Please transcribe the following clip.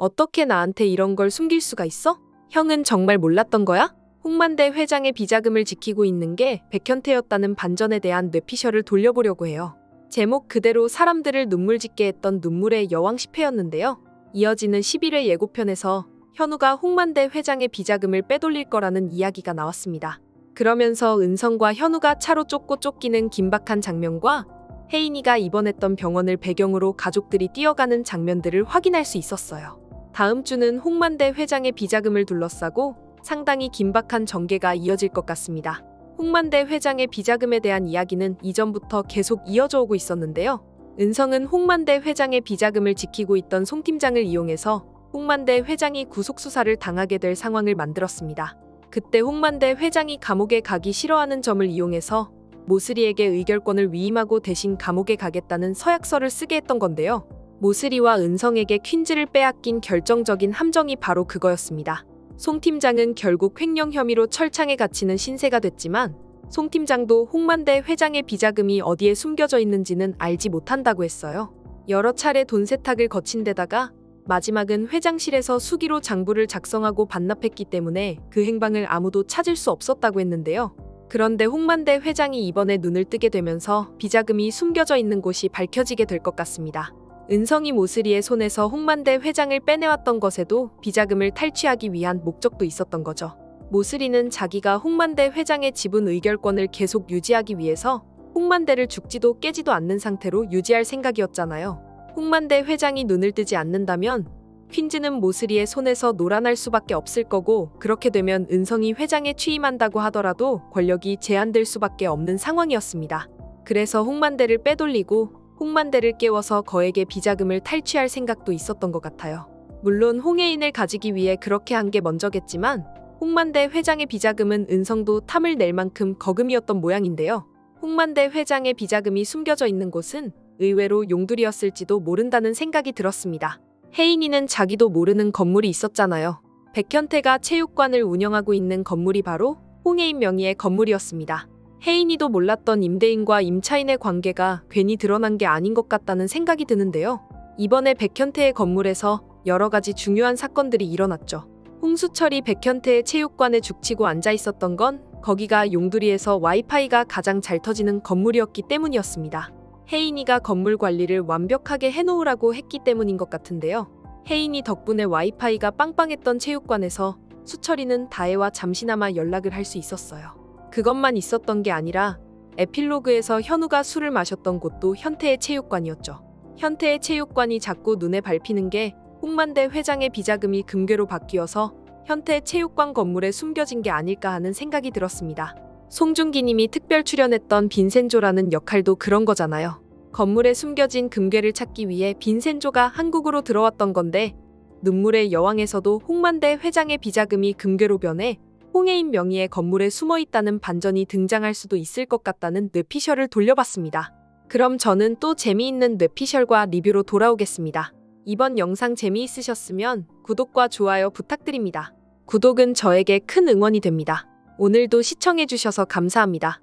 어떻게 나한테 이런 걸 숨길 수가 있어? 형은 정말 몰랐던 거야? 홍만대 회장의 비자금을 지키고 있는 게 백현태였다는 반전에 대한 뇌피셜을 돌려보려고 해요. 제목 그대로 사람들을 눈물 짓게 했던 눈물의 여왕 10회였는데요. 이어지는 11회 예고편에서 현우가 홍만대 회장의 비자금을 빼돌릴 거라는 이야기가 나왔습니다. 그러면서 은성과 현우가 차로 쫓기는 긴박한 장면과 혜인이가 입원했던 병원을 배경으로 가족들이 뛰어가는 장면들을 확인할 수 있었어요. 다음 주는 홍만대 회장의 비자금을 둘러싸고 상당히 긴박한 전개가 이어질 것 같습니다. 홍만대 회장의 비자금에 대한 이야기는 이전부터 계속 이어져 오고 있었는데요. 은성은 홍만대 회장의 비자금을 지키고 있던 송 팀장을 이용해서 홍만대 회장이 구속수사를 당하게 될 상황을 만들었습니다. 그때 홍만대 회장이 감옥에 가기 싫어하는 점을 이용해서 모슬이에게 의결권을 위임하고 대신 감옥에 가겠다는 서약서를 쓰게 했던 건데요. 모슬이와 은성에게 퀸즈를 빼앗긴 결정적인 함정이 바로 그거였습니다. 송 팀장은 결국 횡령 혐의로 철창에 갇히는 신세가 됐지만 송 팀장도 홍만대 회장의 비자금이 어디에 숨겨져 있는지는 알지 못한다고 했어요. 여러 차례 돈 세탁을 거친 데다가 마지막은 회장실에서 수기로 장부를 작성하고 반납했기 때문에 그 행방을 아무도 찾을 수 없었다고 했는데요. 그런데 홍만대 회장이 이번에 눈을 뜨게 되면서 비자금이 숨겨져 있는 곳이 밝혀지게 될 것 같습니다. 은성이 모슬이의 손에서 홍만대 회장을 빼내왔던 것에도 비자금을 탈취하기 위한 목적도 있었던 거죠. 모슬이는 자기가 홍만대 회장의 지분 의결권을 계속 유지하기 위해서 홍만대를 죽지도 깨지도 않는 상태로 유지할 생각이었잖아요. 홍만대 회장이 눈을 뜨지 않는다면 퀸즈는 모슬이의 손에서 놀아날 수밖에 없을 거고, 그렇게 되면 은성이 회장에 취임한다고 하더라도 권력이 제한될 수밖에 없는 상황이었습니다. 그래서 홍만대를 빼돌리고 홍만대를 깨워서 거액의 비자금을 탈취할 생각도 있었던 것 같아요. 물론 홍해인을 가지기 위해 그렇게 한 게 먼저겠지만 홍만대 회장의 비자금은 은성도 탐을 낼 만큼 거금이었던 모양인데요. 홍만대 회장의 비자금이 숨겨져 있는 곳은 의외로 용두리였을지도 모른다는 생각이 들었습니다. 혜인이는 자기도 모르는 건물이 있었잖아요. 백현태가 체육관을 운영하고 있는 건물이 바로 홍해인 명의의 건물이었습니다. 혜인이도 몰랐던 임대인과 임차인의 관계가 괜히 드러난 게 아닌 것 같다는 생각이 드는데요. 이번에 백현태의 건물에서 여러 가지 중요한 사건들이 일어났죠. 홍수철이 백현태의 체육관에 죽치고 앉아 있었던 건 거기가 용두리에서 와이파이가 가장 잘 터지는 건물이었기 때문이었습니다. 혜인이가 건물 관리를 완벽하게 해놓으라고 했기 때문인 것 같은데요. 혜인이 덕분에 와이파이가 빵빵했던 체육관에서 수철이는 다혜와 잠시나마 연락을 할 수 있었어요. 그것만 있었던 게 아니라 에필로그에서 현우가 술을 마셨던 곳도 현태의 체육관이었죠. 현태의 체육관이 자꾸 눈에 밟히는 게 홍만대 회장의 비자금이 금괴로 바뀌어서 현태 체육관 건물에 숨겨진 게 아닐까 하는 생각이 들었습니다. 송중기 님이 특별 출연했던 빈센조라는 역할도 그런 거잖아요. 건물에 숨겨진 금괴를 찾기 위해 빈센조가 한국으로 들어왔던 건데, 눈물의 여왕에서도 홍만대 회장의 비자금이 금괴로 변해 홍해인 명의의 건물에 숨어있다는 반전이 등장할 수도 있을 것 같다는 뇌피셜을 돌려봤습니다. 그럼 저는 또 재미있는 뇌피셜과 리뷰로 돌아오겠습니다. 이번 영상 재미있으셨으면 구독과 좋아요 부탁드립니다. 구독은 저에게 큰 응원이 됩니다. 오늘도 시청해주셔서 감사합니다.